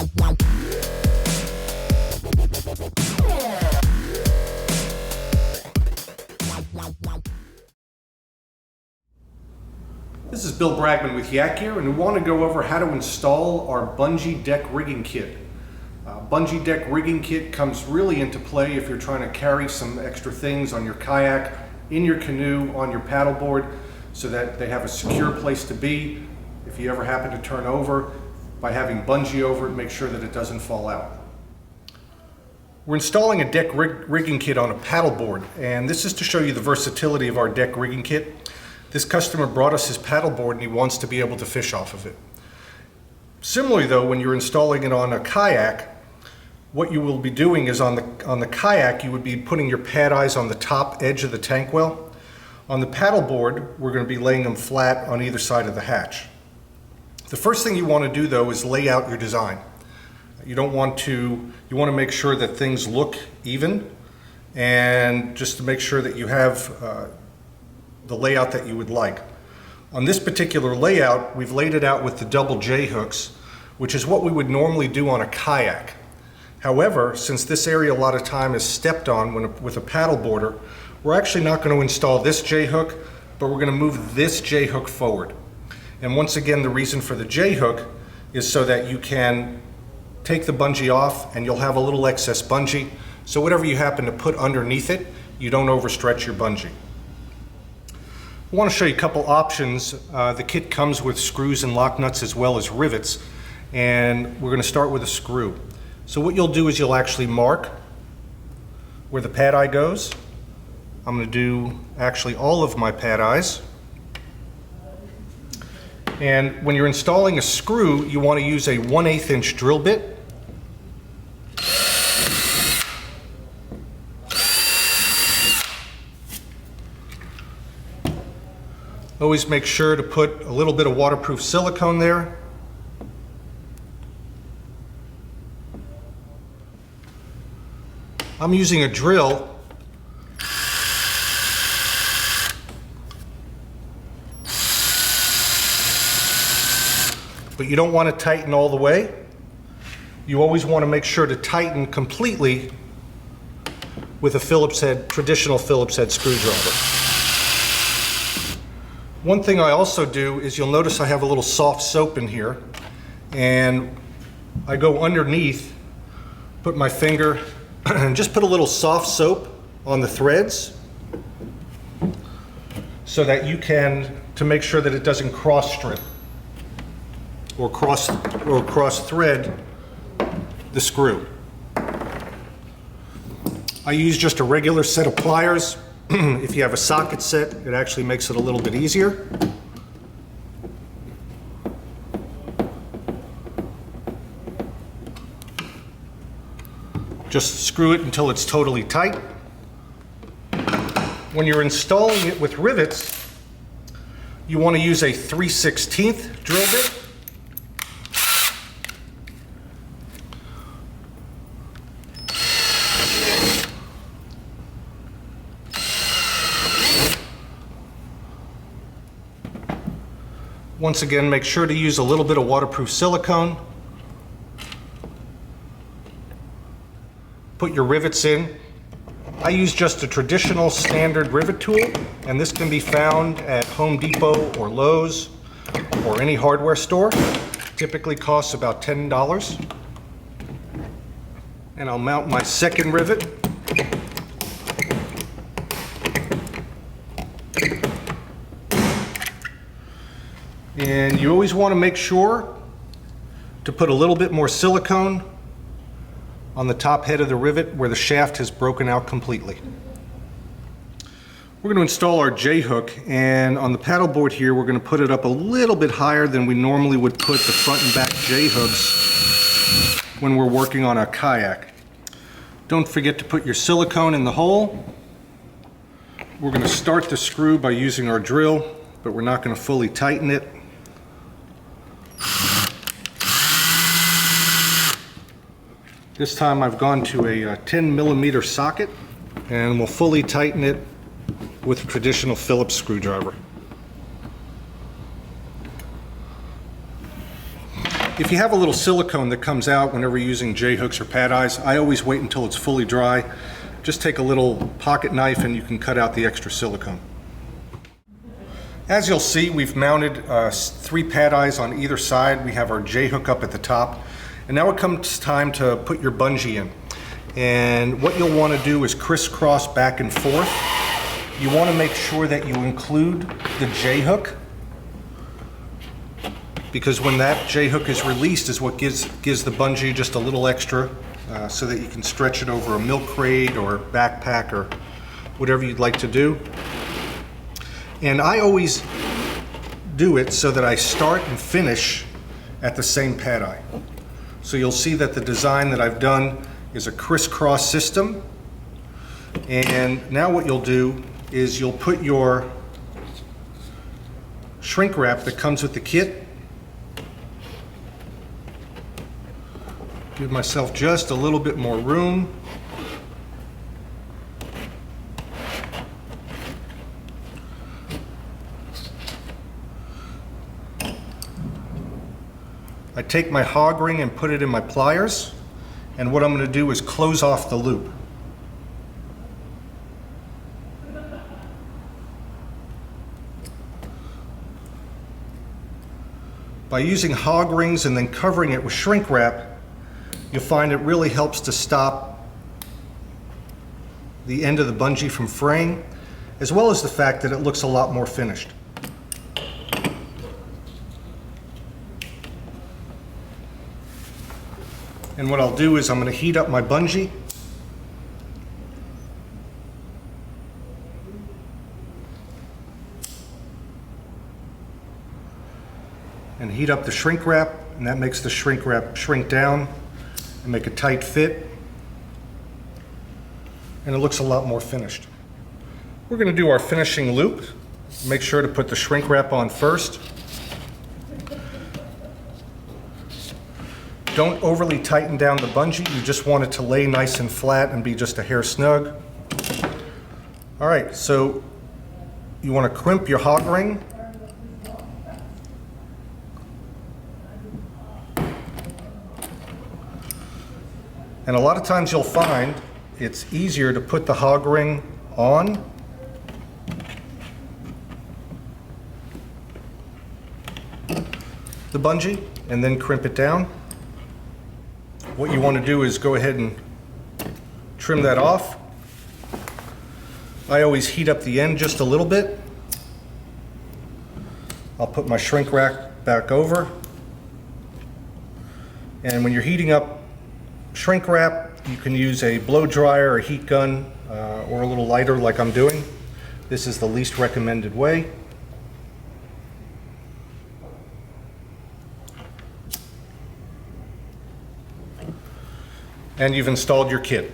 This is Bill Bragman with YakGear, and we want to go over how to install our Bungee deck rigging kit. Bungee deck rigging kit comes really into play if you're trying to carry some extra things on your kayak, in your canoe, on your paddleboard, so that they have a secure place to be. If you ever happen to turn over, by having bungee over it, make sure that it doesn't fall out. We're installing a deck rigging kit on a paddleboard, and this is to show you the versatility of our deck rigging kit. This customer brought us his paddleboard and he wants to be able to fish off of it. Similarly though, when you're installing it on a kayak, what you will be doing is on the kayak, you would be putting your pad eyes on the top edge of the tankwell. On the paddleboard, we're going to be laying them flat on either side of the hatch. The first thing you want to do though is lay out your design. You want to make sure that things look even, and just to make sure that you have the layout that you would like. On this particular layout, we've laid it out with the double J hooks, which is what we would normally do on a kayak. However, since this area a lot of time is stepped on with a paddle boarder, we're actually not going to install this J hook, but we're going to move this J hook forward. And once again, the reason for the J hook is so that you can take the bungee off and you'll have a little excess bungee. So whatever you happen to put underneath it, you don't overstretch your bungee. I want to show you a couple options. The kit comes with screws and lock nuts as well as rivets, and we're going to start with a screw. So what you'll do is you'll actually mark where the pad eye goes. I'm going to do actually all of my pad eyes. And when you're installing a screw, you want to use a 1/8 inch drill bit. Always make sure to put a little bit of waterproof silicone there. I'm using a drill. But you don't want to tighten all the way. You always want to make sure to tighten completely with a Phillips head, traditional Phillips head screwdriver. One thing I also do is you'll notice I have a little soft soap in here, and I go underneath, put my finger and just put a little soft soap on the threads so that you can, to make sure that it doesn't cross strip or cross thread the screw. I use just a regular set of pliers. If you have a socket set, it actually makes it a little bit easier. Just screw it until it's totally tight. When you're installing it with rivets, you want to use a 3/16 drill bit. Once again, make sure to use a little bit of waterproof silicone. Put your rivets in. I use just a traditional standard rivet tool, and this can be found at Home Depot or Lowe's or any hardware store. Typically costs about $10. And I'll mount my second rivet. And you always want to make sure to put a little bit more silicone on the top head of the rivet where the shaft has broken out completely. We're going to install our J hook, and on the paddleboard here we're going to put it up a little bit higher than we normally would put the front and back J hooks when we're working on a kayak. Don't forget to put your silicone in the hole. We're going to start the screw by using our drill, but we're not going to fully tighten it. This time I've gone to a 10mm socket, and we'll fully tighten it with a traditional Phillips screwdriver. If you have a little silicone that comes out whenever you're using J-hooks or pad eyes, I always wait until it's fully dry. Just take a little pocket knife and you can cut out the extra silicone. As you'll see, we've mounted 3 pad eyes on either side. We have our J-hook up at the top. And now it comes time to put your bungee in. And what you'll want to do is crisscross back and forth. You want to make sure that you include the J-hook, because when that J-hook is released is what gives the bungee just a little extra so that you can stretch it over a milk crate or backpack or whatever you'd like to do. And I always do it so that I start and finish at the same pad eye. So you'll see that the design that I've done is a crisscross system. And now what you'll do is you'll put your shrink wrap that comes with the kit. Give myself just a little bit more room. I take my hog ring and put it in my pliers, and what I'm going to do is close off the loop. By using hog rings and then covering it with shrink wrap, you'll find it really helps to stop the end of the bungee from fraying, as well as the fact that it looks a lot more finished. And what I'll do is I'm going to heat up my bungee. And heat up the shrink wrap, and that makes the shrink wrap shrink down and make a tight fit. And it looks a lot more finished. We're going to do our finishing loop. Make sure to put the shrink wrap on first. Don't overly tighten down the bungee. You just want it to lay nice and flat and be just a hair snug. All right, so you want to crimp your hog ring. And a lot of times you'll find it's easier to put the hog ring on the bungee and then crimp it down. What you want to do is go ahead and trim that off. I always heat up the end just a little bit. I'll put my shrink wrap back over. And when you're heating up shrink wrap, you can use a blow dryer or heat gun or a little lighter like I'm doing. This is the least recommended way. And you've installed your kit.